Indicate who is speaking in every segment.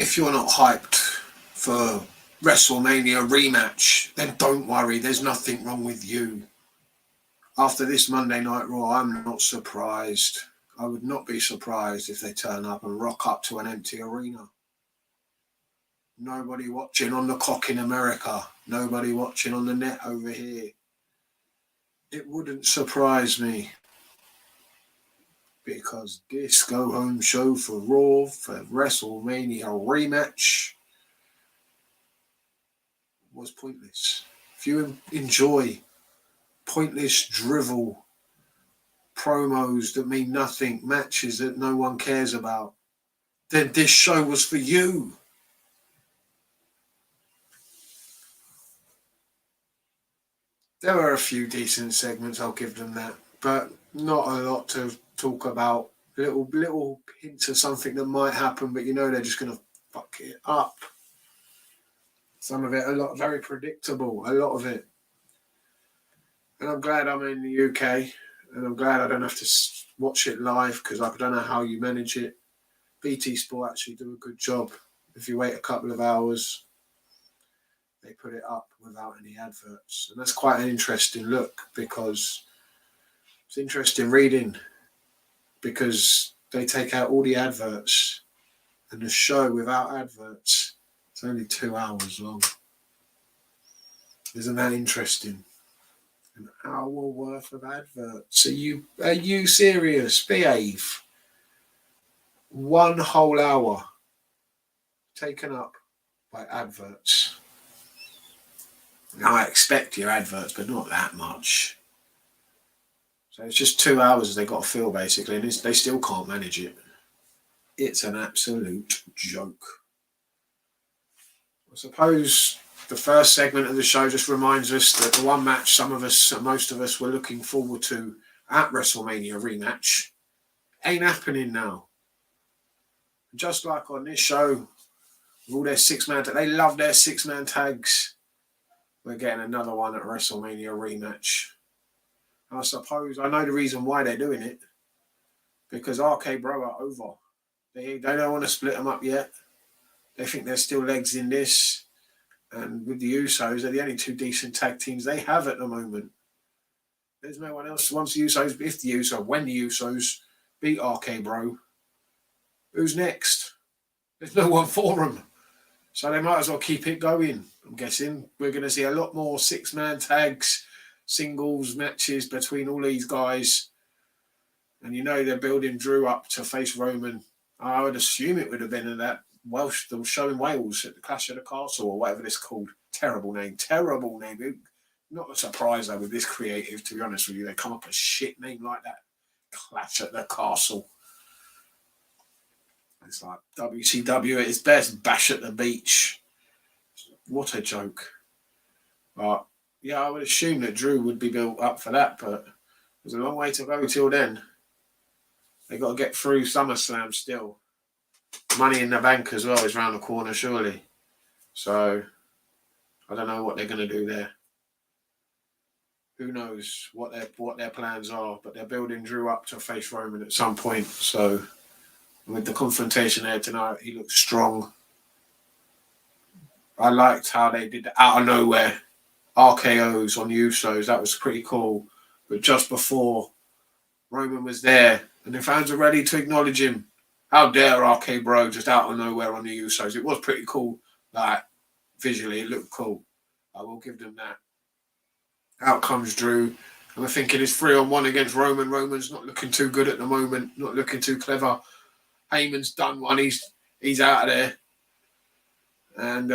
Speaker 1: if you're not hyped for Wrestlemania Rematch, then don't worry, there's nothing wrong with you. After this Monday Night Raw, I'm not surprised. I would not be surprised if they turn up and rock up to an empty arena. Nobody watching on the clock in America. Nobody watching on the net over here. It wouldn't surprise me. Because this go-home show for Raw, for WrestleMania Rematch, was pointless. If you enjoy pointless drivel promos that mean nothing, matches that no one cares about, then this show was for you. There were a few decent segments, I'll give them that, but not a lot to talk about. Little hints of something that might happen, but you know they're just going to fuck it up. Some of it, very predictable, a lot of it. And I'm glad I'm in the UK, and I'm glad I don't have to watch it live, because I don't know how you manage it. BT Sport actually do a good job. If you wait a couple of hours, they put it up without any adverts. And that's quite an interesting look, because it's interesting reading, because they take out all the adverts, and the show without adverts, it's only 2 hours long. Isn't that interesting? An hour worth of adverts. Are you serious? Behave. 1 whole hour taken up by adverts. Now, I expect your adverts, but not that much. So it's just 2 hours they got to fill, basically, and they still can't manage it. It's an absolute joke. I suppose the first segment of the show just reminds us that the one match most of us were looking forward to at WrestleMania Rematch ain't happening now. Just like on this show, with all their they love their 6-man tags. We're getting another one at WrestleMania Rematch. I suppose I know the reason why they're doing it, because RK Bro are over. They don't want to split them up yet. They think there's still legs in this. And with the Usos, they're the only 2 decent tag teams they have at the moment. There's no one else. When the Usos beat RK Bro, who's next? There's no one for them. So they might as well keep it going. I'm guessing we're going to see a lot more 6-man tags, singles matches between all these guys. And you know they're building Drew up to face Roman. I would assume it would have been in that the show in Wales at the Clash of the Castle or whatever it's called. Terrible name. Not a surprise though with this creative, to be honest with you. They come up with a shit name like that. Clash at the Castle. It's like WCW at its best. Bash at the Beach. What a joke. But yeah, I would assume that Drew would be built up for that, but there's a long way to go till then. They got to get through SummerSlam still. Money in the Bank as well is round the corner, surely. So I don't know what they're going to do there. Who knows what their plans are, but they're building Drew up to face Roman at some point. So with the confrontation there tonight, he looks strong. I liked how they did the out of nowhere RKOs on the Usos. That was pretty cool. But just before Roman was there and the fans were ready to acknowledge him, how dare RK Bro just out of nowhere on the Usos. It was pretty cool. Like, visually, it looked cool. I will give them that. Out comes Drew. And we're thinking it's 3-on-1 against Roman. Roman's not looking too good at the moment. Not looking too clever. Heyman's done one. He's out of there. And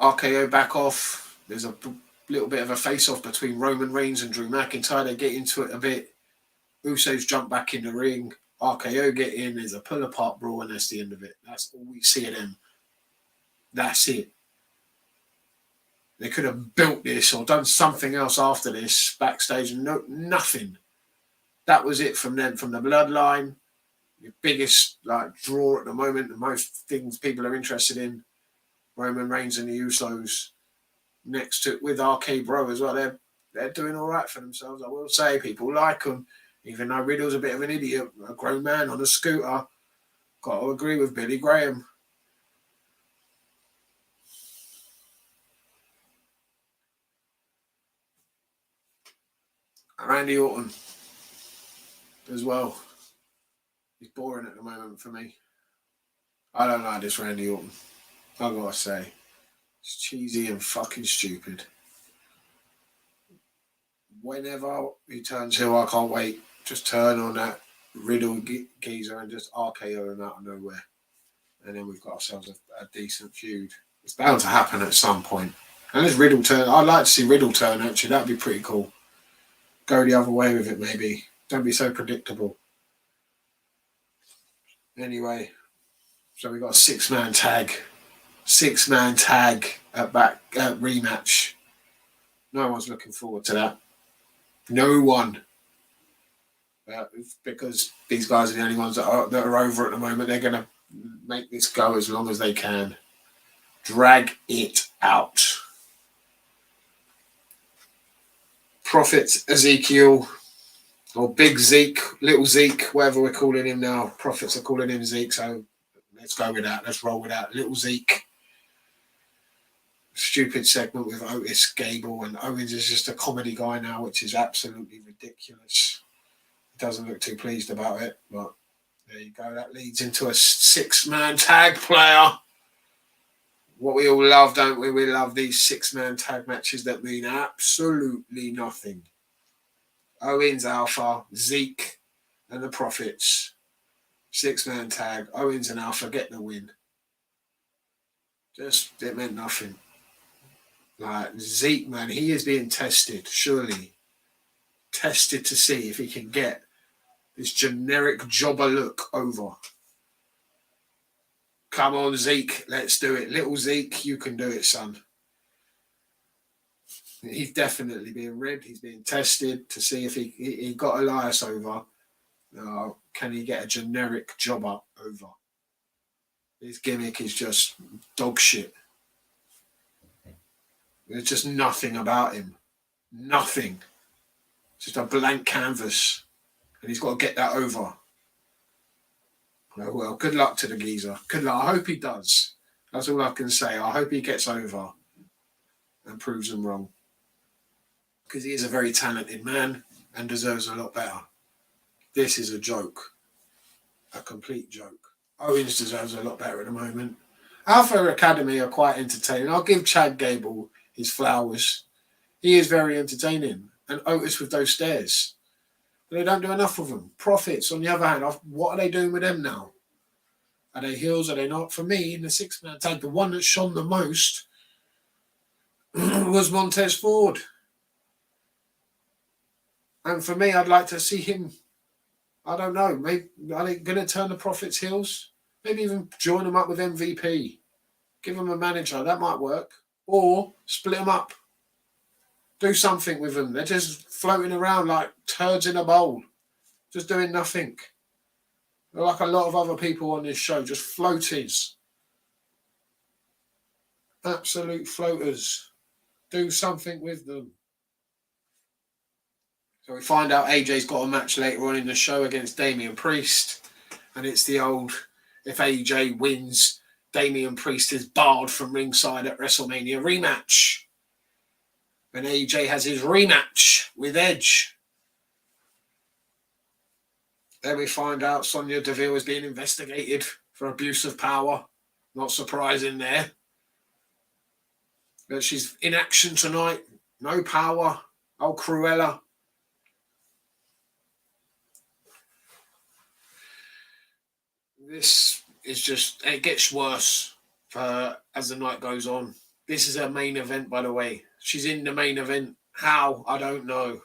Speaker 1: RKO back off. There's a little bit of a face-off between Roman Reigns and Drew McIntyre. They get into it a bit. Usos jump back in the ring. RKO get in. There's a pull-apart brawl, and that's the end of it. That's all we see of them. That's it. They could have built this or done something else after this backstage. Nothing. That was it from them, from the bloodline. The biggest draw at the moment, the most things people are interested in. Roman Reigns and the Usos. Next to with RK Bro as well. They're doing all right for themselves. I will say people like them. Even though Riddle's a bit of an idiot, a grown man on a scooter, Got to agree with Billy Graham. Randy Orton as well. He's boring at the moment for me. I don't like this Randy Orton. I gotta say. It's cheesy and fucking stupid. Whenever he turns heel, I can't wait. Just turn on that Riddle geezer and just RKO him out of nowhere. And then we've got ourselves a decent feud. It's bound to happen at some point. Unless Riddle turn, I'd like to see Riddle turn, actually. That'd be pretty cool. Go the other way with it, maybe. Don't be so predictable. Anyway, so we've got a six-man tag. Six-man tag at rematch. No one's looking forward to that. No one. Because these guys are the only ones that are over at the moment. They're going to make this go as long as they can. Drag it out. Prophet Ezekiel, or Big Zeke, Little Zeke, whatever we're calling him now. Prophets are calling him Zeke, so let's go with that. Let's roll with that. Little Zeke. Stupid segment with Otis, Gable, and Owens is just a comedy guy now, which is absolutely ridiculous. He doesn't look too pleased about it, but there you go. That leads into a six-man tag player. What we all love, don't we? We love these six-man tag matches that mean absolutely nothing. Owens, Alpha, Zeke, and the Prophets. Six-man tag. Owens and Alpha get the win. Just, it meant nothing. Like, Zeke, man, he is being tested, surely. Tested to see if he can get this generic jobber look over. Come on, Zeke, let's do it. Little Zeke, you can do it, son. He's definitely being ribbed. He's being tested to see if he got Elias over. Can he get a generic jobber over? His gimmick is just dog shit. There's just nothing about him. Nothing. Just a blank canvas. And he's got to get that over. Oh, well, good luck to the geezer. Good luck. I hope he does. That's all I can say. I hope he gets over and proves them wrong. Because he is a very talented man and deserves a lot better. This is a joke. A complete joke. Owens deserves a lot better at the moment. Alpha Academy are quite entertaining. I'll give Chad Gable his flowers. He is very entertaining. And Otis with those stairs. But they don't do enough of them. Profits, on the other hand, what are they doing with them now? Are they heels? Are they not? For me, in the six-man tag, the one that shone the most was Montez Ford. And for me, I'd like to see him. I don't know. Maybe are they going to turn the Profits heels? Maybe even join them up with MVP. Give them a manager. That might work. Or split them up. Do something with them. They're just floating around like turds in a bowl. Just doing nothing. They're like a lot of other people on this show. Just floaties. Absolute floaters. Do something with them. So we find out AJ's got a match later on in the show against Damian Priest. And it's the old, if AJ wins, Damian Priest is barred from ringside at WrestleMania Rematch. And AJ has his rematch with Edge. Then we find out Sonya Deville is being investigated for abuse of power. Not surprising there. But she's in action tonight. No power. Oh, Cruella. This is just, it gets worse as the night goes on. This is her main event, by the way. She's in the main event. How? I don't know.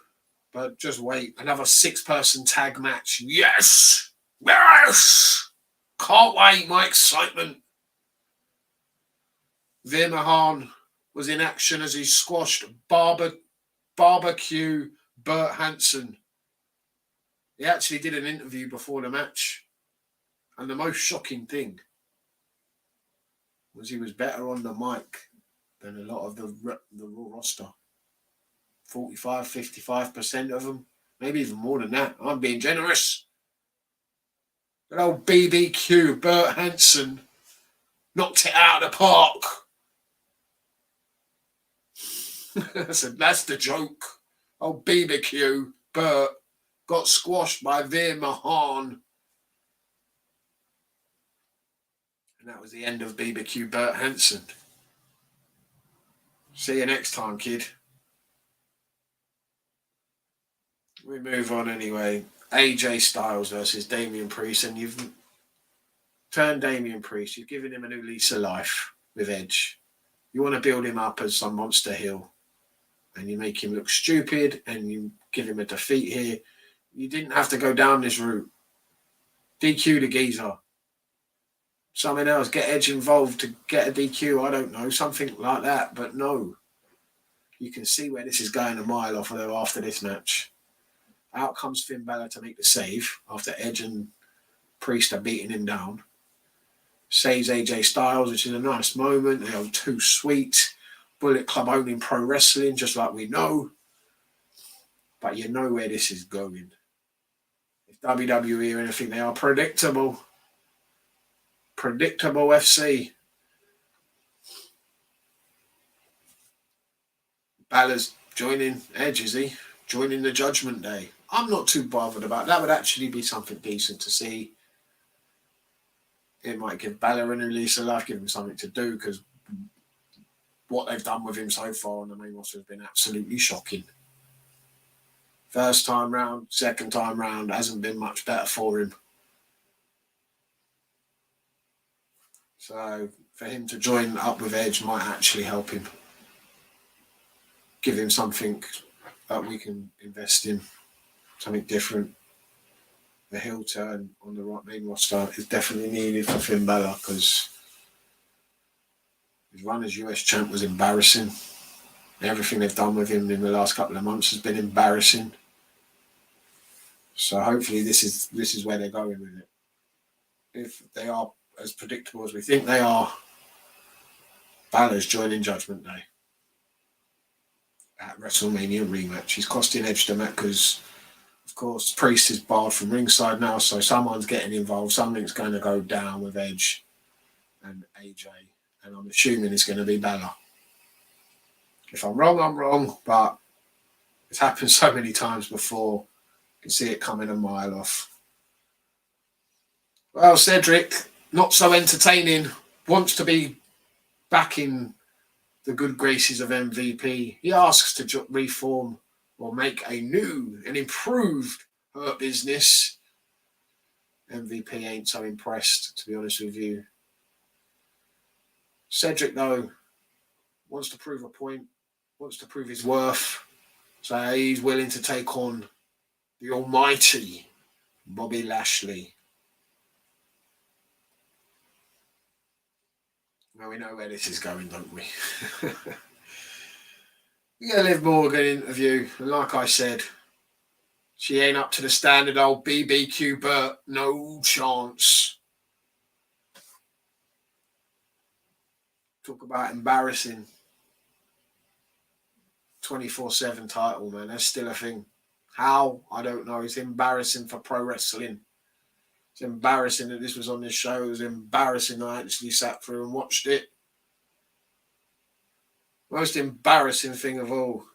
Speaker 1: But just wait. Another six-person tag match. Yes! Yes! Can't wait. My excitement. Veer Mahan was in action as he squashed Barbecue Burt Hanson. He actually did an interview before the match. And the most shocking thing was he was better on the mic than a lot of the Raw roster. 45, 55% of them. Maybe even more than that. I'm being generous. That old BBQ, Bert Hansen, knocked it out of the park. I said, that's the joke. Old BBQ, Bert, got squashed by Veer Mahan. And that was the end of BBQ Bert Hansen. See you next time, kid. We move on anyway. AJ Styles versus Damian Priest, and you've turned Damian Priest. You've given him a new lease of life with Edge. You want to build him up as some monster heel, and you make him look stupid, and you give him a defeat here. You didn't have to go down this route. DQ the geezer. Something else. Get Edge involved to get a DQ. I don't know. Something like that. But no. You can see where this is going a mile off after this match. Out comes Finn Balor to make the save after Edge and Priest are beating him down. Saves AJ Styles, which is a nice moment. They are too sweet. Bullet Club owning pro wrestling, just like we know. But you know where this is going. If WWE or anything, they are predictable. Predictable FC. Balor's joining Edge, is he? Joining the Judgment Day. I'm not too bothered about that. Would actually be something decent to see. It might give Balor a new lease of life, give him something to do, because what they've done with him so far on the main roster has been absolutely shocking. First time round, second time round, hasn't been much better for him. So for him to join up with Edge might actually help him. Give him something that we can invest in, something different. The heel turn on the main roster is definitely needed for Finn Balor, because his run as US champ was embarrassing. Everything they've done with him in the last couple of months has been embarrassing. So hopefully this is where they're going with it. If they are as predictable as we think they are, Balor's joining Judgment Day at WrestleMania Rematch. He's costing Edge the match because, of course, Priest is barred from ringside now, so someone's getting involved. Something's going to go down with Edge and AJ, and I'm assuming it's going to be Balor. If I'm wrong, I'm wrong, but it's happened so many times before. You can see it coming a mile off. Well, Cedric, not so entertaining, wants to be back in the good graces of MVP. He asks to reform or make a new and improved Hurt Business. MVP ain't so impressed, to be honest with you. Cedric, though, wants to prove a point, wants to prove his worth. So he's willing to take on the almighty Bobby Lashley. Well, we know where this is going, don't we? We get a Liv Morgan interview, and like I said, she ain't up to the standard old BBQ Bert. No chance. Talk about embarrassing. 24/7 title, man. That's still a thing. How? I don't know. It's embarrassing for pro wrestling. It's embarrassing that this was on this show. It was embarrassing I actually sat through and watched it. Most embarrassing thing of all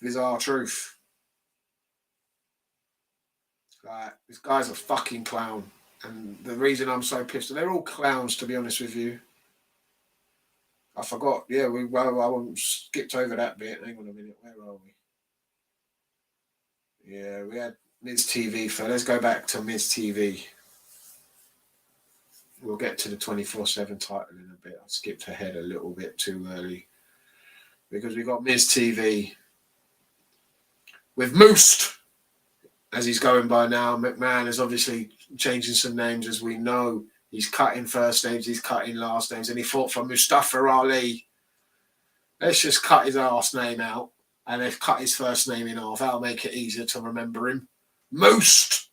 Speaker 1: is our truth. Like, this guy's a fucking clown. And the reason I'm so pissed, they're all clowns, to be honest with you. I forgot. Yeah, I skipped over that bit. Hang on a minute. Where are we? Yeah, we had Miz TV. So let's go back to Miz TV. We'll get to the 24/7 title in a bit. I skipped ahead a little bit too early. Because we got Miz TV with Moose, as he's going by now. McMahon is obviously changing some names, as we know. He's cutting first names, he's cutting last names, and he fought for Mustafa Ali. Let's just cut his last name out, and let's cut his first name in half. That'll make it easier to remember him. Moose!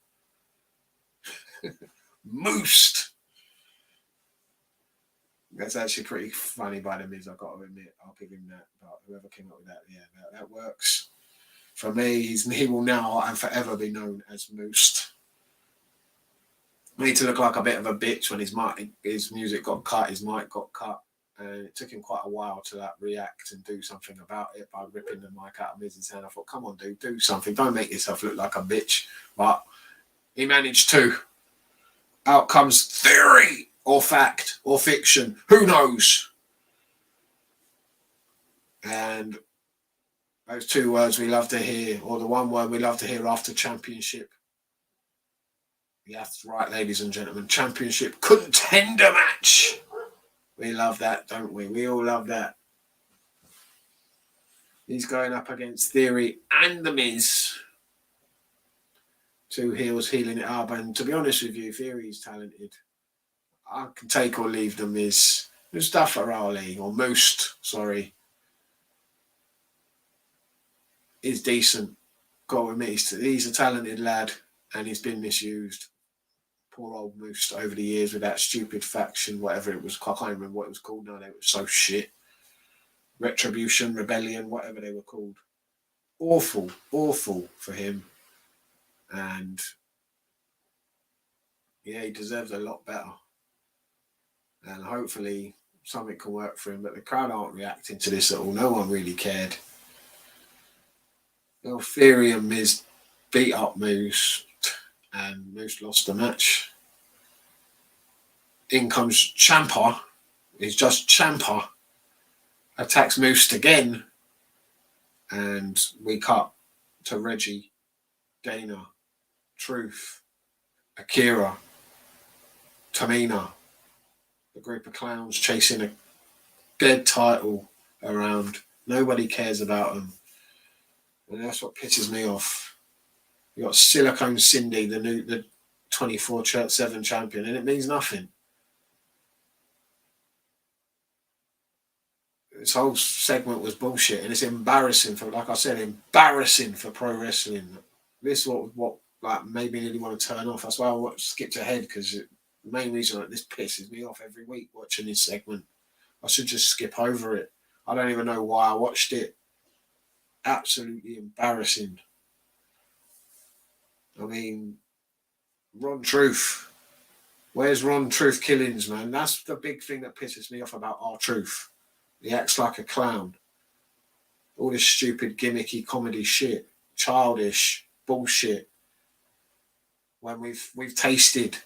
Speaker 1: Moose! That's actually pretty funny by the Miz, I've got to admit. I'll give him that. But whoever came up with that, yeah, that works. For me, he will now and forever be known as Moose. Made to look like a bit of a bitch when his music got cut, his mic got cut. And it took him quite a while to react and do something about it by ripping the mic out of Miz's hand. I thought, come on, dude, do something. Don't make yourself look like a bitch. But he managed to. Out comes theory or fact or fiction. Who knows? And those two words we love to hear, or the one word we love to hear after championship. Yeah, that's right, ladies and gentlemen. Championship contender match. We love that, don't we? We all love that. He's going up against Theory and The Miz. Two heels healing it up. And to be honest with you, Theory's talented. I can take or leave The Miz. Mustafa Ali, or Most, sorry, is decent. Got to admit, he's a talented lad, and he's been misused. Poor old Moose over the years with that stupid faction, whatever it was. I can't remember what it was called now. They were so shit. Retribution, Rebellion, whatever they were called. Awful, awful for him. And yeah, he deserves a lot better. And hopefully something can work for him. But the crowd aren't reacting to this at all. No one really cared. Well, Theory and Miz beat up Moose, and Moose lost the match. In comes Ciampa. He's just Ciampa. Attacks Moose again. And we cut to Reggie, Dana, Truth, Akira, Tamina. The group of clowns chasing a dead title around. Nobody cares about them. And that's what pisses me off. You got Silicone Cindy, the 24/7 champion, and it means nothing. This whole segment was bullshit, and it's embarrassing for, like I said, embarrassing for pro wrestling. This is what like made me really want to turn off. That's why I skipped ahead, because the main reason this pisses me off every week watching this segment. I should just skip over it. I don't even know why I watched it. Absolutely embarrassing. I mean, Ron Truth. Where's Ron Truth Killings, man? That's the big thing that pisses me off about R-Truth. He acts like a clown. All this stupid gimmicky comedy shit. Childish bullshit. When we've tasted,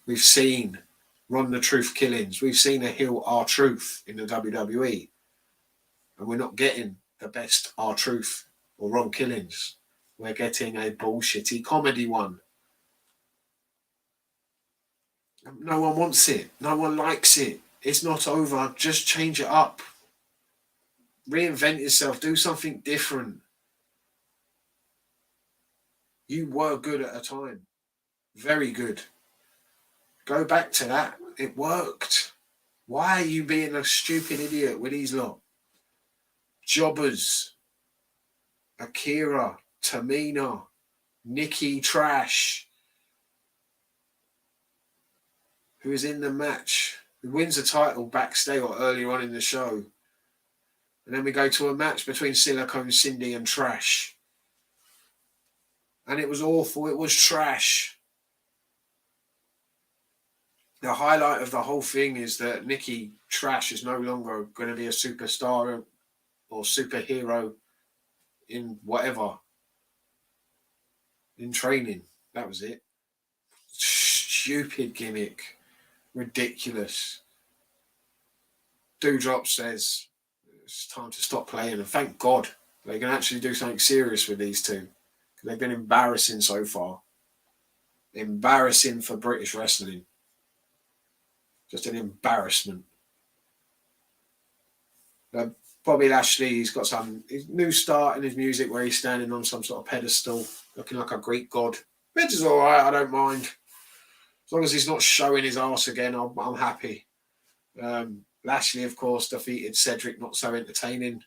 Speaker 1: we've seen Ron the Truth Killings. We've seen a heel R-Truth in the WWE. And we're not getting the best R-Truth or Ron Killings. We're getting a bullshitty comedy one. No one wants it. No one likes it. It's not over. Just change it up. Reinvent yourself. Do something different. You were good at a time. Very good. Go back to that. It worked. Why are you being a stupid idiot with these lot? Jobbers, Akira, Tamina, Nikki Trash, who is in the match, who wins the title backstage or earlier on in the show. And then we go to a match between Silicone Cindy and Trash. And it was awful. It was trash. The highlight of the whole thing is that Nikki Trash is no longer going to be a superstar or superhero in whatever. In training. That was it. Stupid gimmick. Ridiculous. Doudrop says it's time to stop playing, and thank God they can actually do something serious with these two. They've been embarrassing so far. Embarrassing for British wrestling. Just an embarrassment. Bobby Lashley's got some new start in his music where he's standing on some sort of pedestal, looking like a Greek god. Which is all right, I don't mind. As long as he's not showing his arse again, I'm happy. Lashley, of course, defeated Cedric, not so entertaining.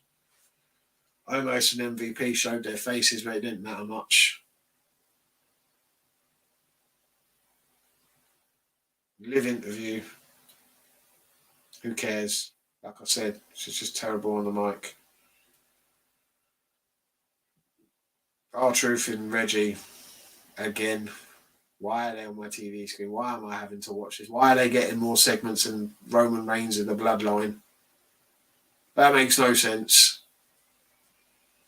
Speaker 1: Almost an MVP showed their faces, but it didn't matter much. Live interview. Who cares? Like I said, she's just terrible on the mic. R-Truth and Reggie again. Why are they on my TV screen? Why am I having to watch this? Why are they getting more segments than Roman Reigns in the Bloodline? That makes no sense.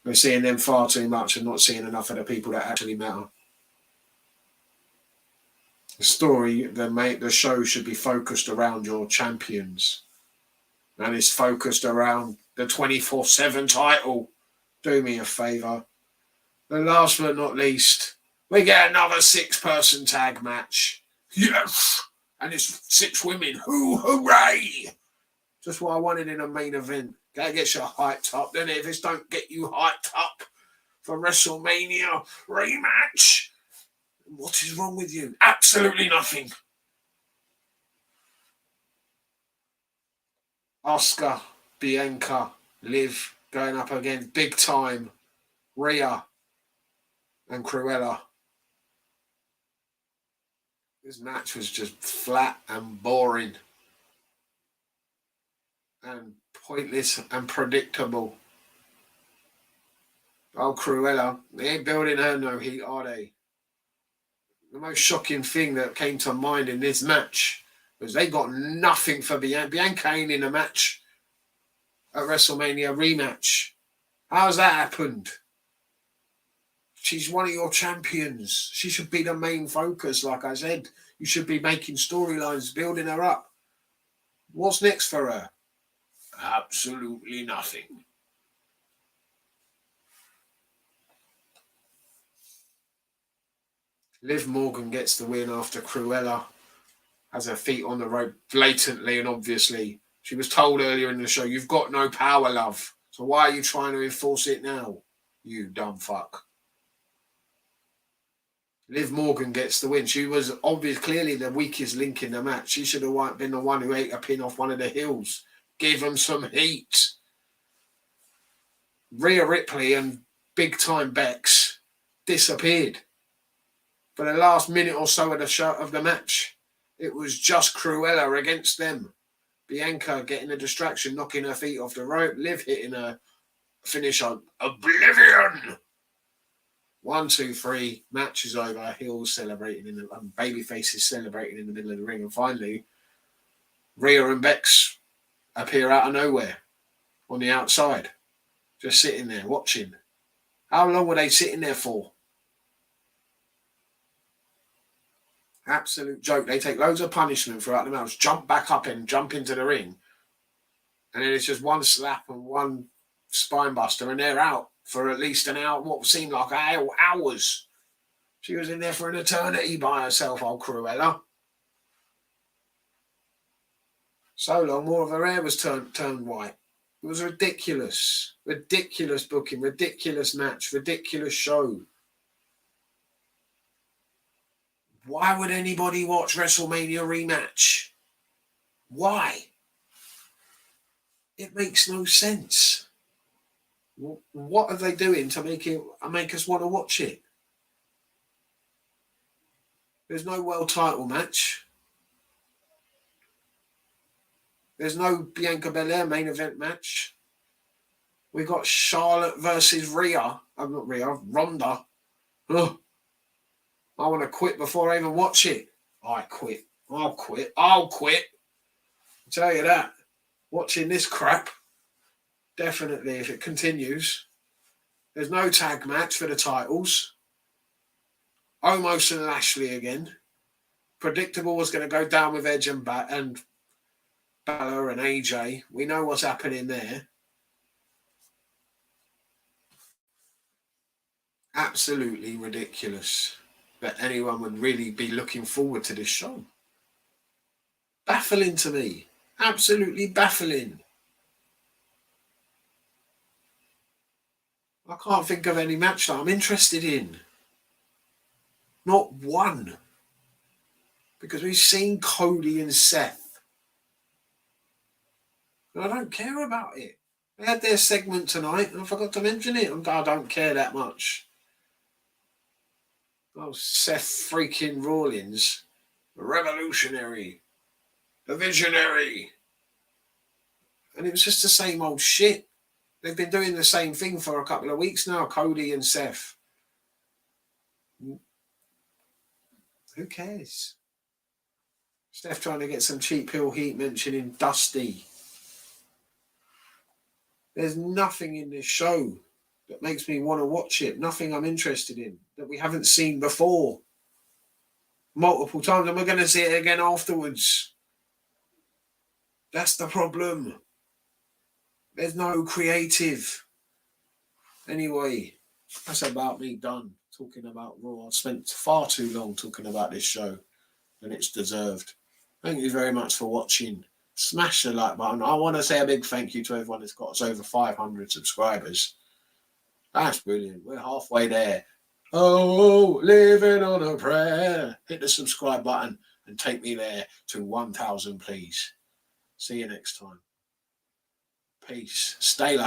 Speaker 1: We're seeing them far too much and not seeing enough of the people that actually matter. The story, the show should be focused around your champions. And it's focused around the 24/7 title. Do me a favour. And last but not least, we get another 6-person tag match. Yes! And it's 6 women. Hooray! Just what I wanted in a main event. That gets you hyped up. Then if this don't get you hyped up for WrestleMania Rematch, what is wrong with you? Absolutely nothing. Asuka, Bianca, Liv going up again. Big time. Rhea and Cruella. This match was just flat and boring and pointless and predictable. Oh, Cruella, they ain't building her no heat, are they? The most shocking thing that came to mind in this match was they got nothing for Bianca. Bianca ain't in a match at WrestleMania Rematch. How's that happened? She's one of your champions. She should be the main focus, like I said. You should be making storylines, building her up. What's next for her? Absolutely nothing. Liv Morgan gets the win after Cruella has her feet on the rope blatantly and obviously. She was told earlier in the show, you've got no power, love. So why are you trying to enforce it now? You dumb fuck. Liv Morgan gets the win. She was clearly the weakest link in the match. She should have been the one who ate a pin off one of the heels. Give them some heat. Rhea Ripley and big time Bex disappeared for the last minute or so of the match. It was just Cruella against them. Bianca getting a distraction, knocking her feet off the rope. Liv hitting a finish on Oblivion. 1, 2, 3. Match is over. Heels celebrating baby faces celebrating in the middle of the ring, and finally, Rhea and Bex appear out of nowhere on the outside, just sitting there watching. How long were they sitting there for? Absolute joke. They take loads of punishment throughout the match, jump back up and jump into the ring. And then it's just one slap and one spine buster and they're out for at least an hour, what seemed like hours. She was in there for an eternity by herself, old Cruella. So long, more of her hair was turned white. It was ridiculous. Ridiculous booking, ridiculous match, ridiculous show. Why would anybody watch WrestleMania Rematch? Why? It makes no sense. What are they doing to make us want to watch it? There's no world title match. There's no Bianca Belair main event match. We got Charlotte versus Rhea. I'm not Rhea, Ronda. Ugh. I want to quit before I even watch it. I quit. I'll quit. I'll tell you that. Watching this crap. Definitely, if it continues. There's no tag match for the titles. Omos and Lashley again. Predictable was going to go down with Edge and Bella and AJ. We know what's happening there. Absolutely ridiculous that anyone would really be looking forward to this show. Baffling to me. Absolutely baffling. I can't think of any match that I'm interested in. Not one. Because we've seen Cody and Seth. And I don't care about it. They had their segment tonight and I forgot to mention it. I don't care that much. Oh, Seth freaking Rollins. The revolutionary. The visionary. And it was just the same old shit. They've been doing the same thing for a couple of weeks now, Cody and Seth. Who cares? Steph trying to get some cheap heel heat mentioning Dusty. There's nothing in this show that makes me want to watch it. Nothing I'm interested in that we haven't seen before. Multiple times, and we're going to see it again afterwards. That's the problem. There's no creative. Anyway, that's about me done talking about Raw. I spent far too long talking about this show, and it's deserved. Thank you very much for watching. Smash the like button. I want to say a big thank you to everyone that's got us over 500 subscribers. That's brilliant. We're halfway there. Oh, living on a prayer. Hit the subscribe button and take me there to 1,000, please. See you next time. Peace. Stay